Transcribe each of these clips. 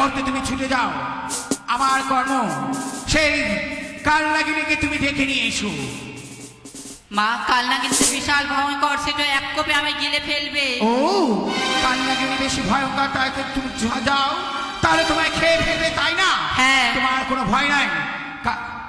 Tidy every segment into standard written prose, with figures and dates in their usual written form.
মুহূর্তে তুমি ছুটে যাও আমার কর্ম সেই কালনাগিনীকে তুমি ডেকে নিয়ে এসো। মা, কালনাগিনী তো বিশাল ভয়ঙ্কর, সেটা এক কোপে আমায় গিলে ফেলবে। ও কালনাগিনী বেশি ভয়ঙ্কর, তাই তো তুমি যাও, তাহলে তোমায় খেয়ে ফেলবে, তাই না? হ্যাঁ। তোমার কোনো ভয় নাই।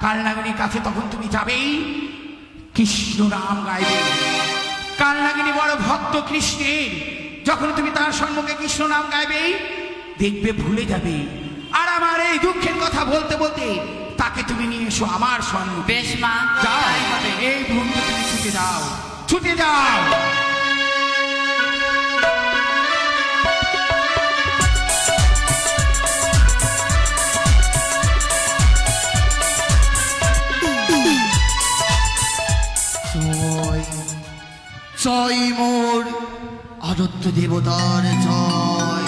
কালনাগিনীর কাছে তখন তুমি যাবেই, কৃষ্ণ নাম গাইবে। কালনাগিনী বড় ভক্ত কৃষ্ণের, যখন তুমি তার সম্মুখে কৃষ্ণ নাম গাইবেই দেখবে ভুলে যাবে। আর আমার এই দুঃখের কথা বলতে বলতে তাকে তুমি নিয়ে এসো আমার সম্মুখে। বেশ মা, যাও, তাই হবে। এই মুহূর্তে তুমি ছুটে যাও, ছুটে যাও। জয় মোর আরাধ্য দেবতার জয়,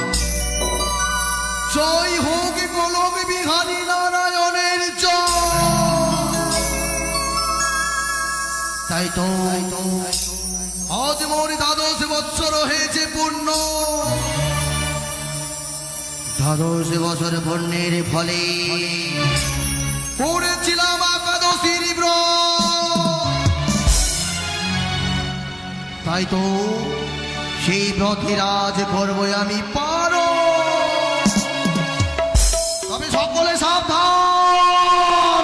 জয় হোক গোলক বিহারী নারায়ণের জয়। তাই তো আজ মোর 12 বৎসর হয়েছে পূর্ণ। 12 বছর পূর্ণের ফলে পড়েছিলাম একাদশীর ব্রত। তাই তো সেই ব্রতে রাজ করবো আমি পারো। তবে সকলে সাবধান,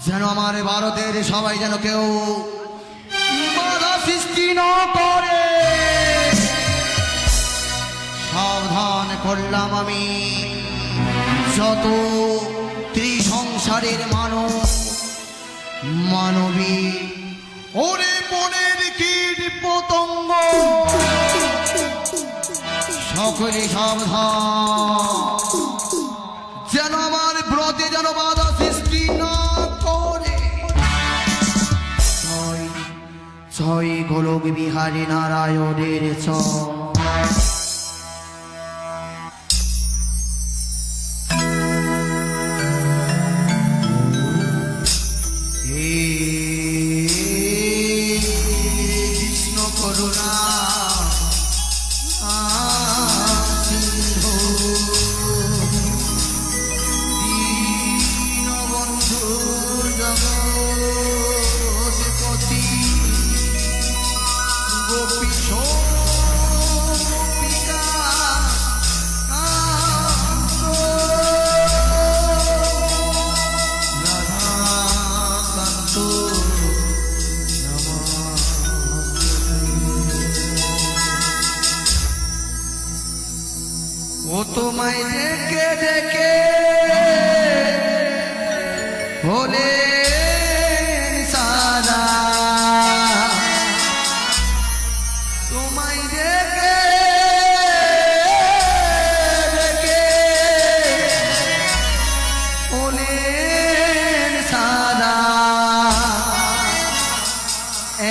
যেন আমার ভারতের সবাই যেন কেউ বাধা সৃষ্টি না করে। সাবধান করলাম আমি যত ত্রিসংসারের মানবী, ওরে বনের কীট পতঙ্গ, সকলে সাবধান, যেন আমার ব্রতে যেন বাধা সৃষ্টি না করে। জয় জয় গোলক বিহারী নারায়ণের জয়। ও তোমায় ডেকে ডেকে বলে সারা, তোমায় ডেকে ডেকে বলে সারা,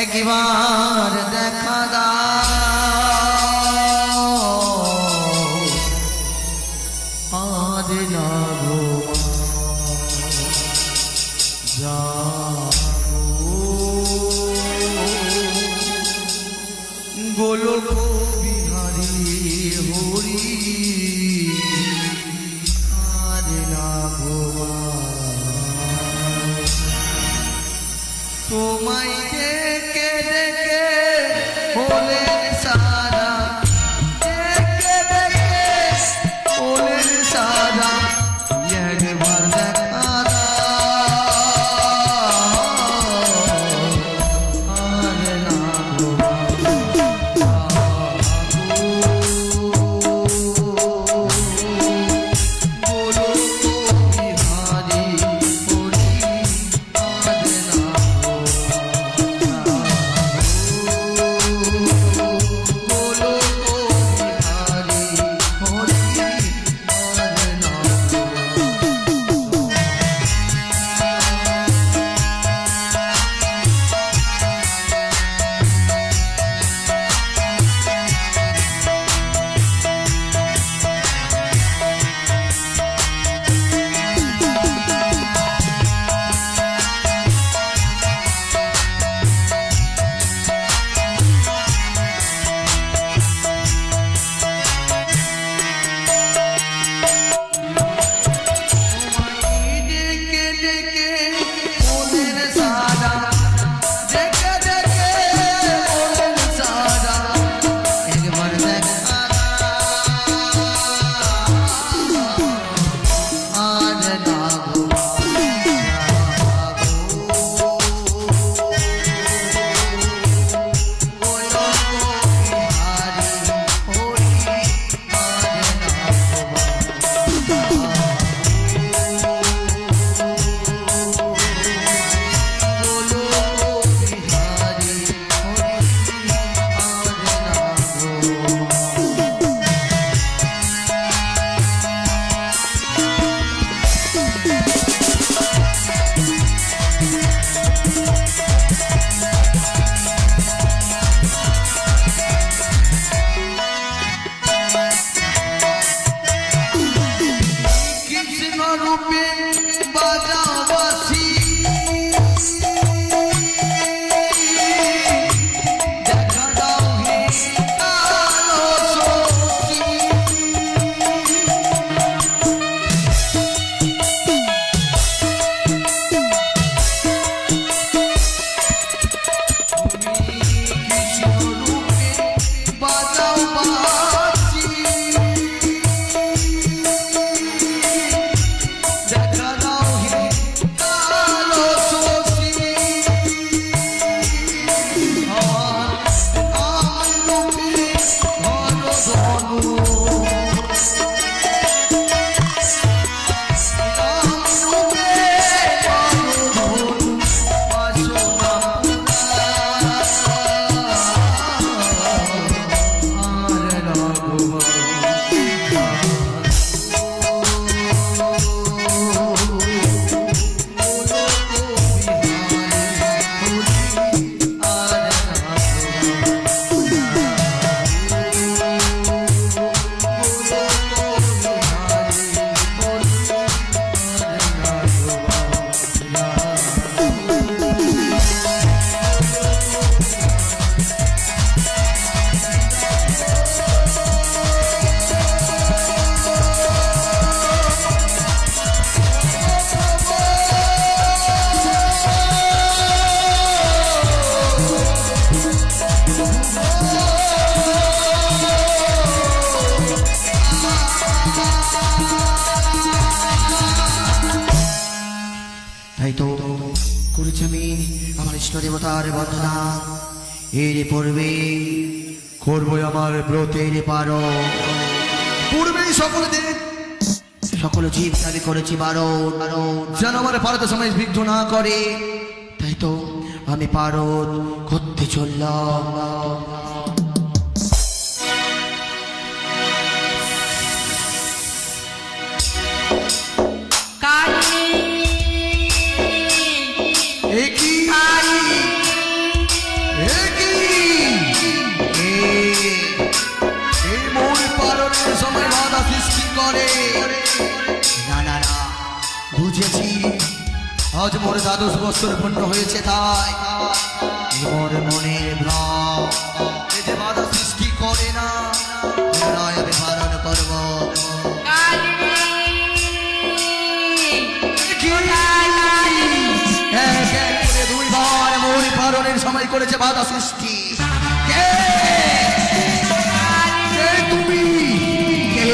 একবার দেখা দাও। গোলক বিহারী হরি আরে না তোমায় ডেকে ডেকে বলে সারা, ডেকে ডেকে বলে সারা, একবার দেখা আরে না ভালোবাসি দেখা দাও হে কালো শশী আমার মুখে ঘন ধনু তাই তো করেছি আমি আমার ইষ্ট দেবতার বন্দনা এর পূর্বে করবো আমার ব্রতের পারো পূর্বেই সকল জীব দাবি করেছি বারণ যেন আমার পারত সময় বিঘ্ন না করে তাই তো আমি পারণ করতে চললাম কালী একই এই মূল পালনের সময় বাধা সৃষ্টি করে না না না বুঝেছি আজ মোর 12 বছর পূর্ণ হয়েছে তাই মোর মনের ভ্রম এই যে বাধা সৃষ্টি করে না পুনরায় আমি পালন করব এক এক করে দুইবার মূল পালনের সময় করেছে বাধা সৃষ্টি কে তুমি কে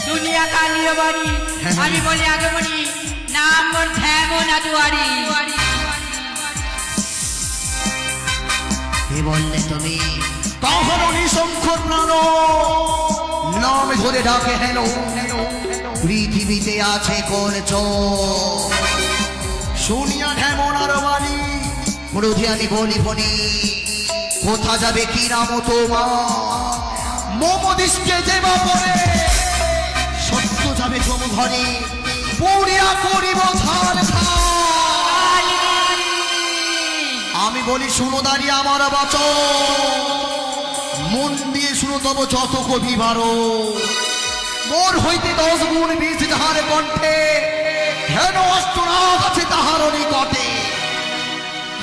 দুনিয়া কালীয় বাড়ি আমি বলি আগে বলি নাম মোর ধ্যামনা দুয়ারি কে বললে তুমি কখনো নিঃসংখ্য প্রাণ নাম ধরে ডাকে হেন পৃথিবীতে আছে কোন শুনিয়া ঢেমনার বাণী ক্রোধে আমি বলি বলি কোথা যাবে কি নাম তোমার মোমদিষ্কে যে বাপরে সত্য যাবে জম ঘরে পুরিয়া করিব ধান আমি বলি শুনো দাঁড়িয়ে আমার বচন মন দিয়ে শুনো তব যত কবি বারো মোর হইতে 10 গুণ 20 যাহার কণ্ঠে হেন অষ্টনাগ আছে তাহার নিকটে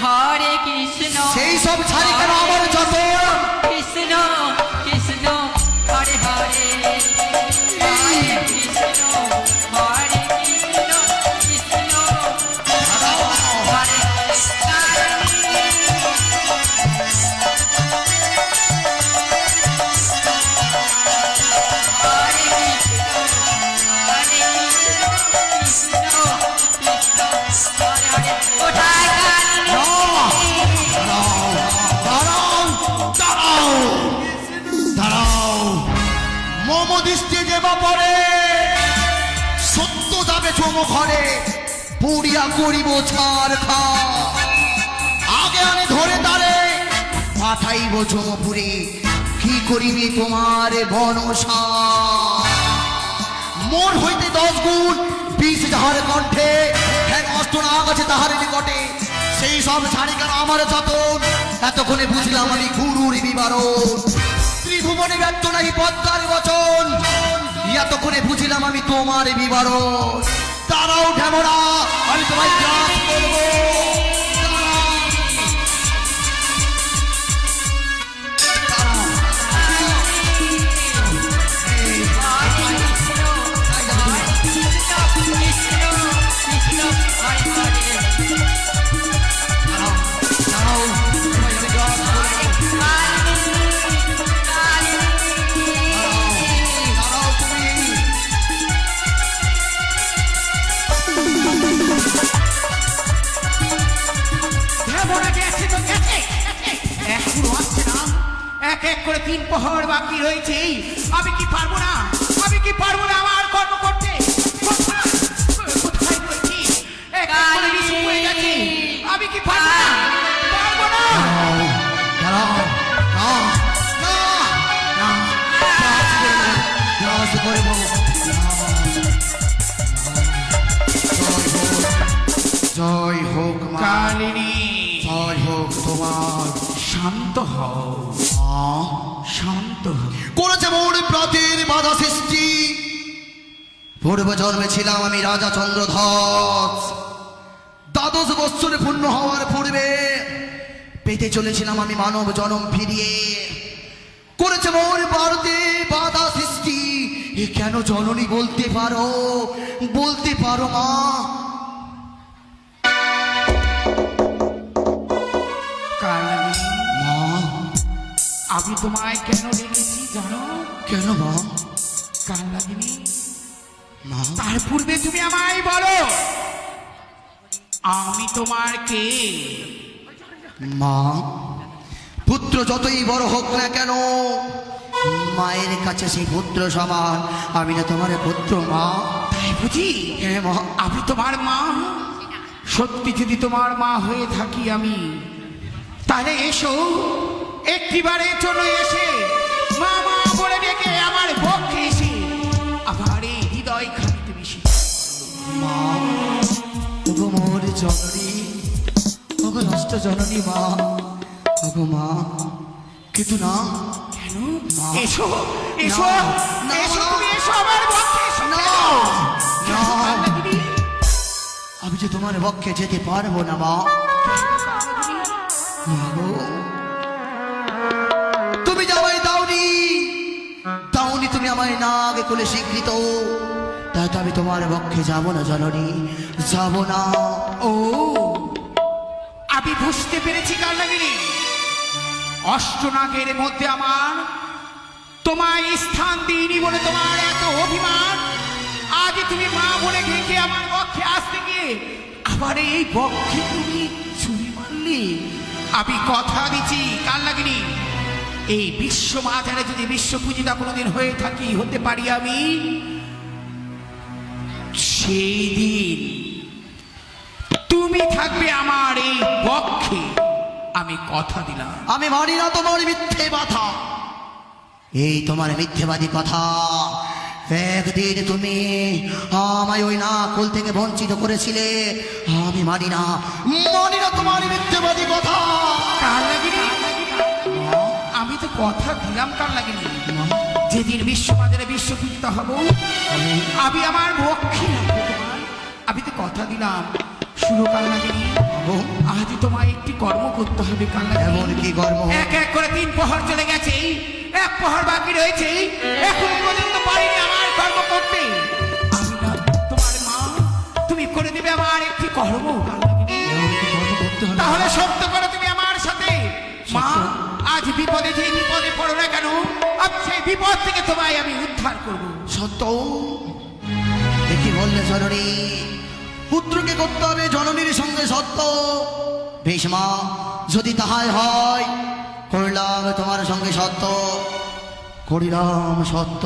হরে কৃষ্ণ সেই সব ছাড়ি কেন আমার যত কৃষ্ণ কৃষ্ণ হরে হরে হরে কৃষ্ণ হরে কৃষ্ণ কৃষ্ণ হরে মোমদিষ্টি যে বাপরে সত্য যাবে চম ঘরে পুরিয়া করিব ছাড় খা আগে আমি ধরে তারে পাঠাইব চমপুরে কি করিবে তোমার বনসা মোর হইতে 10 গুণ 20 যাহার কণ্ঠে হ্যাঁ অষ্টনাগ আছে তাহার নিকটে সেই সব ছাড়ি কেন আমার যতন এতক্ষণে বুঝলাম আমি গুরুর বিবরণ ত্রিভুবনে ব্যর্থ নাহি পদ্মার বচন এতক্ষণে বুঝলাম আমি তোমার বিবরণ তারাও ঢেমরা আমি তোমায় গ্রাস করবো করে 3 প্রহর বাকি রয়েছে। আমি কি পারবো না? আমি কি পারবো না আমার কর্ম করতে? কোথায় কোথায় রয়েছি? এক এক করে বিষ হয়ে গেছে। আমি কি পারবো না? পারবো না। দাঁড়াও, না, না, না, নাচ করবো, জয় হোক মা, কালিনী, জয় হোক তোমার। শান্ত হও, শান্ত হও। করেছে মোর প্রাচীর বাধা সৃষ্টি। পূর্ব জন্মে ছিলাম আমি রাজা চন্দ্রধ্বজ। 12 বৎসরে পূর্ণ হওয়ার পূর্বে পেতে চলেছিলাম আমি মানব জন্ম ফিরিয়ে। করেছে মোর ভারতে বাধা সৃষ্টি। এ কেন জননী বলতে পারো, বলতে পারো মা? কালিনী, মা, আমি তোমায় কেন ডেকেছি জানো? কেন মা? কালিনী, মা, তার পূর্বে তুমি আমায় বলো, আমি তোমার কে? মা, পুত্র যতই বড় হোক না কেন, মায়ের কাছে সেই পুত্র সমান। আমি না তোমার পুত্র মা। তাই বুঝি? হ্যাঁ মা। আমি তোমার মা? সত্যি যদি তোমার মা হয়ে থাকি আমি, তাহলে এসো, একটিবারের জন্য এসে মা মা বলে ডেকে আমার পক্ষে এসে আমার এই হৃদয় খানিতে মিশে। মা, ওগো মোর জননী, ওগো নষ্ট জননী মা, ওগো মা, কিন্তু না, কেন? মা। এসো, এসো, না, না, এসো, না। তুমি এসো আমার পক্ষে এসো। না, কেন? না। কালিনী, আমি যে তোমার পক্ষে যেতে পারবো না মা। মা গো, তুমি যে আমায় দাওনি, দাওনি তুমি আমায় না আগে কোলে স্বীকৃত, তাই তো আমি তোমার পক্ষে যাব না জননী, যাব না। ও, আমি বুঝতে পেরেছি কালনাগিনী, অষ্টনাগের মধ্যে আমার তোমায় স্থান দিইনি বলে তোমার এত অভিমান। আজ তুমি মা বলে ডেকে আমার পক্ষে আসতে গিয়ে আবার এই পক্ষে তুমি ছুরি মারলি। আমি কথা দিচ্ছি কালনাগিনী, এই বিশ্ব মাঝারে যদি বিশ্ব পূজিতা কোনোদিন হয়ে থাকি, হতে পারি আমি, সেই দিন তুমি থাকবে আমার এই পক্ষে। আমি কথা দিলাম। আমি মানি না তোমার মিথ্যে কথা, এই তোমার মিথ্যেবাদী কথা। একদিন তুমি আমায় ওই না কোল থেকে বঞ্চিত করেছিলে, আমি মানি না, মানি না তোমার মিথ্যেবাদী কথা। কালনাগিনী, আমি তো কথা দিলাম কালনাগিনী, যেদিন বিশ্ববাজারে বিশ্ব পূজিতা হব আমি আমার পক্ষে রাখবো তোমার। আমি তো কথা দিলাম। শুনো কালনাগিনী, আজ তোমায় একটি কর্ম করতে হবে কালনাগিনী। এমন কি কর্ম? এক এক করে 3 প্রহর চলে গেছে, 1 প্রহর বাকি রয়েছে, এখন পর্যন্ত পারিনি আমার কর্ম করতে। আমি না তোমার মা, তুমি করে দিবে আমার একটি কর্ম কালনাগিনী। এমন কি কর্ম করতে হবে? তাহলে সত্য করো তুমি আমার সাথে। মা, আজ বিপদে যে বিপদে পড়ো না কেন, আমি সেই বিপদ থেকে তোমায় আমি উদ্ধার করব। সত্য কি বললে জননী? পুত্রকে করতে হবে জননীর সঙ্গে সত্য। বেশ মা, যদি তাহাই হয়, করলাম তোমার সঙ্গে সত্য, করিলাম সত্য।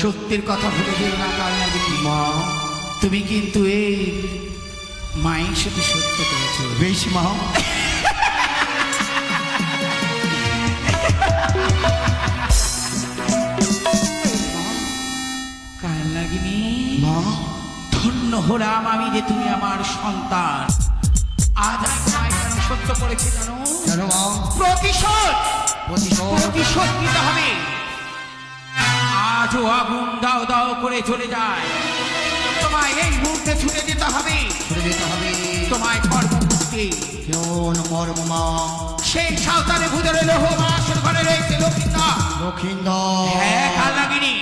সত্যের কথা ভুলে যেও না কালনাগিনী। মা, তুমি কিন্তু এই মায়ের সাথে সত্য করেছো। বেশ মা। কালনাগিনী, মা, ধন্য হলাম আমি যে তুমি আমার সন্তান। আজ আমি তোমায় কেন সত্য করেছি জানো? কেন মা? প্রতিশোধ, প্রতিশোধ? প্রতিশোধ নিতে হবে। আজও আগুন দাও দাও করে চলে যায়, তোমায় এই মুহূর্তে ছুটে যেতে হবে। ছুটে যেতে হবে। তোমায় কর্ম করতে কেমন কর্ম মা? সেই সাঁওতালে ভুজরে লোহ মাসের ঘরে রয়েছে লক্ষ্মীন্দর। লক্ষিন্দর? হ্যাঁ কালনাগিনী,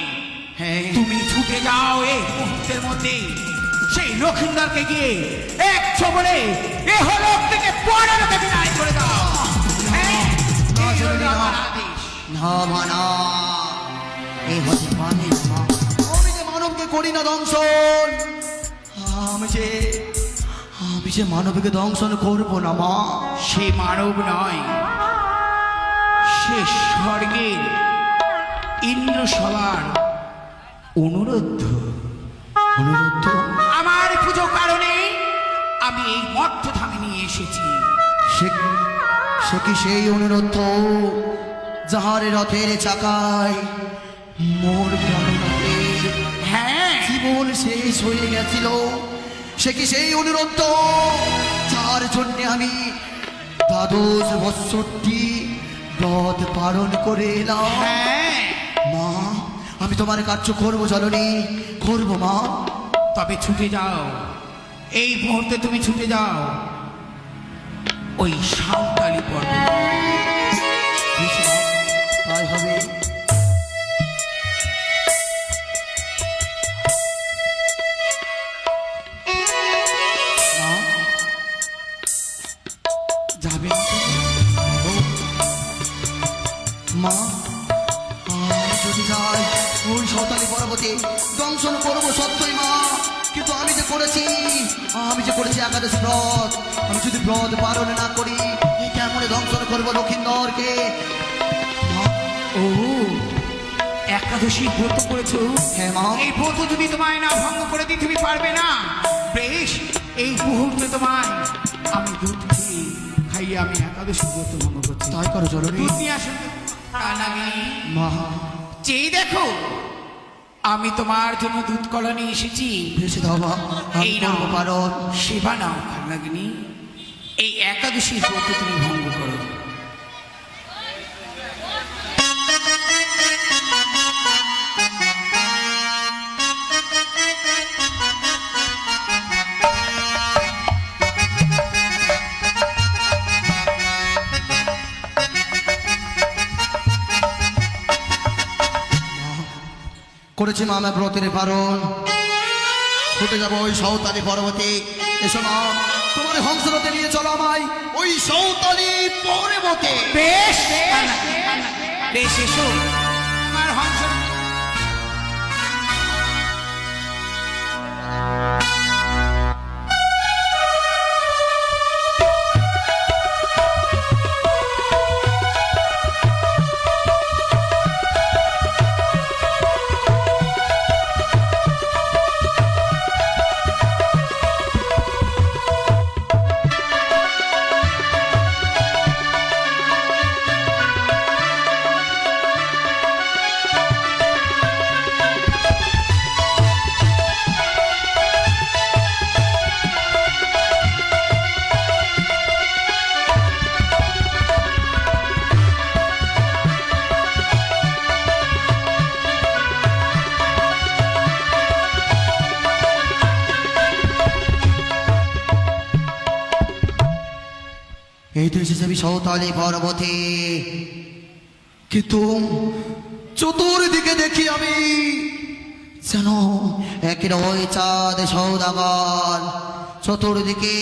হ্যাঁ, তুমি ছুটে যাও এই মুহূর্তের মধ্যে সেই লক্ষিন্দরকে গিয়ে 1 ছবলে এ হলোক থেকে পরলোকে বিদায় করে দাও। হ্যাঁ, এই হলো আমার আদেশ। না মা, না, এই হতে পারে না মা। আমি যে মানবকে করি না দংশন, আমি যে মানবকে দংশন করবো না মা। সে মানব নয়, সে স্বর্গের ইন্দ্র সবার অনুরোধ। অনুরোধ? আমার পুজো কারণে আমি এই মর্তধামে নিয়ে এসেছি। সে কি সেই অনুরোধ যাহার রথের চাকায় মোর প্রাণনাথের হ্যাঁ, জীবন শেষ হয়ে গেছিল? সে কি সেই অনুরোধ যার জন্য আমি 12 বৎসরটি ব্রত পালন করে এলাম? হ্যাঁ। মা, আমি তোমার কার্য করবো জননী, করবো মা। তবে ছুটে যাও, এই মুহূর্তে তুমি ছুটে যাও ওই সাঁওতালি পর্বত। বেশ মা, তাই হবে। মা, যাবে না তো? ও, মা, যদি যাই ওই সাঁওতালি পর্বতে দংশন করবো সত্যই মা, কিন্তু আমি যে করেছি একাদশী ব্রত, আমি যদি ব্রত পালন না করি কেমন দংশন করবো লক্ষিন্দরকে? মা, ও, একাদশী ব্রত করেছো? হ্যাঁ মা। এই ব্রত যদি তোমায় না ভঙ্গ করে দিই তুমি পারবে না। বেশ, এই মুহূর্তে তোমায় আমি দুধ খাইয়ে আমি একাদশী ব্রত ভঙ্গ করছি। তাই করো জননী। দুধ নিয়ে আসুন। কানাগিনী, মা, চেয়ে দেখো, আমি তোমার জন্য দুধ কলা নিয়ে এসেছি। ভেসে দাও মা, আমি এই নাও করবো পালন। সেবা নাও কানাগিনী, এই একাদশীর ব্রত তুমি ভঙ্গ করো। করেছি মা আমার ব্রতের পালন, ছুটে যাবো ওই সাঁওতালি পর্বতে। এসো মা, তোমার হংসরথে নিয়ে চলো আমায় ওই সাঁওতালি পর্বতে। বেশ, বেশ, এসো আমার হংস। এই তো এসেছে আমি সাঁওতালি পর্বতে, কিন্তু চতুর্দিকে দেখি আমি যেন একের ওই চাঁদ সৌদাগর, চতুর্দিকে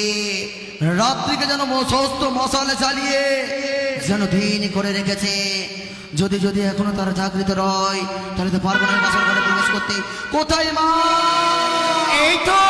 রাত্রিকে যেন সমস্ত মশালে চালিয়ে যেন দিন করে রেখেছে। যদি এখনো তারা জাগৃত রয় তাহলে তো পারবো না বাসর ঘরে প্রবেশ করতে। কোথায় মা? এই তো